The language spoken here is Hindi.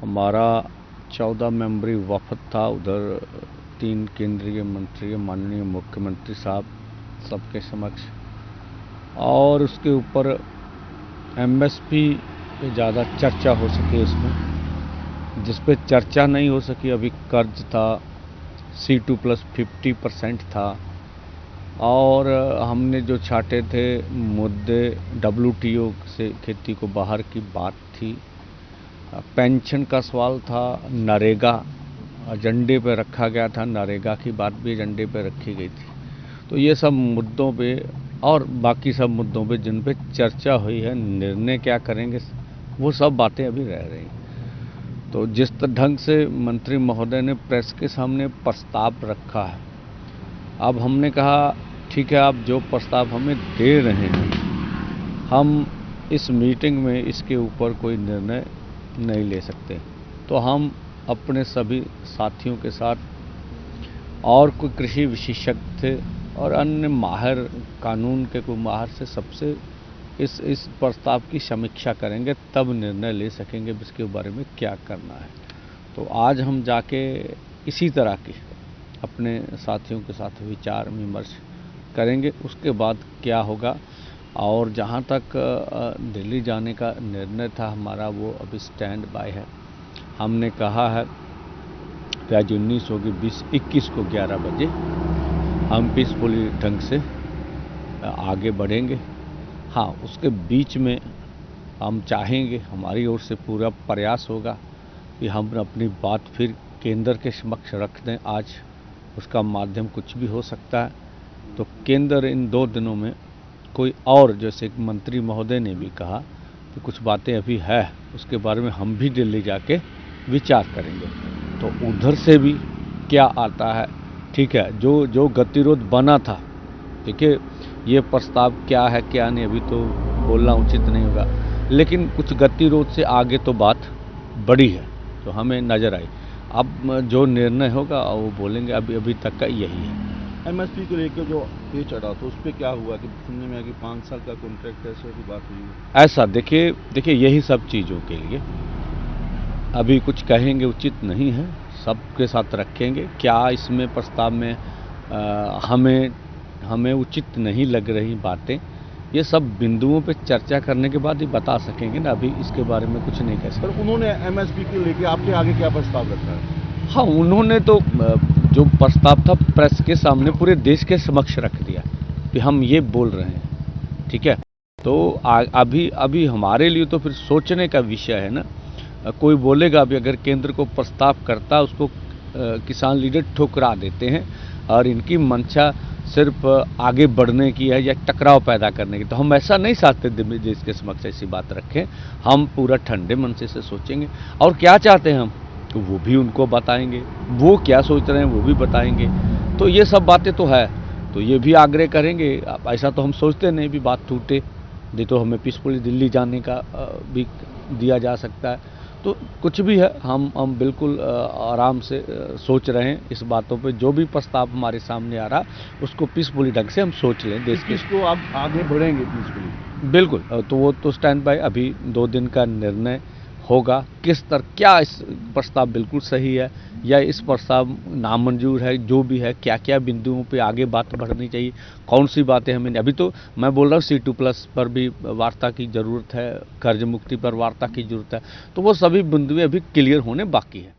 हमारा 14 मेंबरी वफद था। उधर 3 केंद्रीय मंत्री, माननीय मुख्यमंत्री साहब सबके समक्ष, और उसके ऊपर एमएसपी पे ज़्यादा चर्चा हो सके। उसमें जिस पे चर्चा नहीं हो सकी, अभी कर्ज था, C2+50% था, और हमने जो छाटे थे मुद्दे WTO से खेती को बाहर की बात थी, पेंशन का सवाल था, नरेगा एजेंडे पे रखा गया था, नरेगा की बात भी एजेंडे पे रखी गई थी। तो ये सब मुद्दों पे और बाकी सब मुद्दों पे जिन पे चर्चा हुई है, निर्णय क्या करेंगे वो सब बातें अभी रह रही। तो जिस ढंग से मंत्री महोदय ने प्रेस के सामने प्रस्ताव रखा है, अब हमने कहा ठीक है, आप जो प्रस्ताव हमें दे रहे हैं, हम इस मीटिंग में इसके ऊपर कोई निर्णय नहीं ले सकते। तो हम अपने सभी साथियों के साथ और कोई कृषि विशेषज्ञ थे और अन्य माहिर, कानून के कोई माहिर से सबसे इस प्रस्ताव की समीक्षा करेंगे, तब निर्णय ले सकेंगे इसके बारे में क्या करना है। तो आज हम जाके इसी तरह की अपने साथियों के साथ विचार विमर्श करेंगे, उसके बाद क्या होगा। और जहाँ तक दिल्ली जाने का निर्णय था हमारा, वो अभी स्टैंड बाय है। हमने कहा है कि आज 19 होगी, 20-21 को 11 बजे हम पीसफुली ढंग से आगे बढ़ेंगे। हाँ, उसके बीच में हम चाहेंगे, हमारी ओर से पूरा प्रयास होगा कि हम अपनी बात फिर केंद्र के समक्ष रख दें। आज उसका माध्यम कुछ भी हो सकता है। तो केंद्र इन 2 दिनों में कोई और, जैसे मंत्री महोदय ने भी कहा कि कुछ बातें अभी है, उसके बारे में हम भी दिल्ली जाके विचार करेंगे। तो उधर से भी क्या आता है, ठीक है, जो गतिरोध बना था, ठीक है, ये प्रस्ताव क्या है क्या नहीं अभी तो बोलना उचित नहीं होगा, लेकिन कुछ गतिरोध से आगे तो बात बढ़ी है, तो हमें नज़र आई। अब जो निर्णय होगा वो बोलेंगे, अभी तक का यही है। एमएसपी को लेकर जो ये चढ़ा था, उस पर क्या हुआ कि सुनने में आया कि 5 साल का कॉन्ट्रैक्ट है, ऐसे की बात हुई है? ऐसा देखिए यही सब चीज़ों के लिए अभी कुछ कहेंगे उचित नहीं है, सबके साथ रखेंगे। क्या इसमें प्रस्ताव में हमें उचित नहीं लग रही बातें, ये सब बिंदुओं पे चर्चा करने के बाद ही बता सकेंगे ना, अभी इसके बारे में कुछ नहीं कह सकते। पर उन्होंने एमएसपी को लेकर आपके आगे क्या प्रस्ताव रखा है? हाँ, उन्होंने तो जो प्रस्ताव था प्रेस के सामने पूरे देश के समक्ष रख दिया कि हम ये बोल रहे हैं, ठीक है। तो अभी हमारे लिए तो फिर सोचने का विषय है ना। कोई बोलेगा अभी अगर केंद्र को प्रस्ताव करता, उसको किसान लीडर ठुकरा देते हैं और इनकी मंशा सिर्फ आगे बढ़ने की है या टकराव पैदा करने की। तो हम ऐसा नहीं चाहते देश के समक्ष ऐसी बात रखें। हम पूरा ठंडे मन से सोचेंगे और क्या चाहते हैं हम, तो वो भी उनको बताएंगे, वो क्या सोच रहे हैं वो भी बताएंगे। तो ये सब बातें तो है, तो ये भी आग्रह करेंगे। ऐसा तो हम सोचते नहीं भी बात टूटे, नहीं तो हमें पीसफुली दिल्ली जाने का भी दिया जा सकता है। तो कुछ भी है, हम बिल्कुल आराम से सोच रहे हैं इस बातों पे। जो भी प्रस्ताव हमारे सामने आ रहा उसको पीसफुली ढंग से हम सोच लें। देश के इसको आप आगे बढ़ेंगे पीसफुली? बिल्कुल, तो वो तो स्टैंड बाय, अभी 2 दिन का निर्णय होगा किस तरह, क्या इस प्रस्ताव बिल्कुल सही है या इस प्रस्ताव नामंजूर है, जो भी है, क्या क्या बिंदुओं पे आगे बात बढ़नी चाहिए, कौन सी बातें हमें। अभी तो मैं बोल रहा हूँ C2+ पर भी वार्ता की ज़रूरत है, कर्ज मुक्ति पर वार्ता की ज़रूरत है, तो वो सभी बिंदुएं अभी क्लियर होने बाकी है।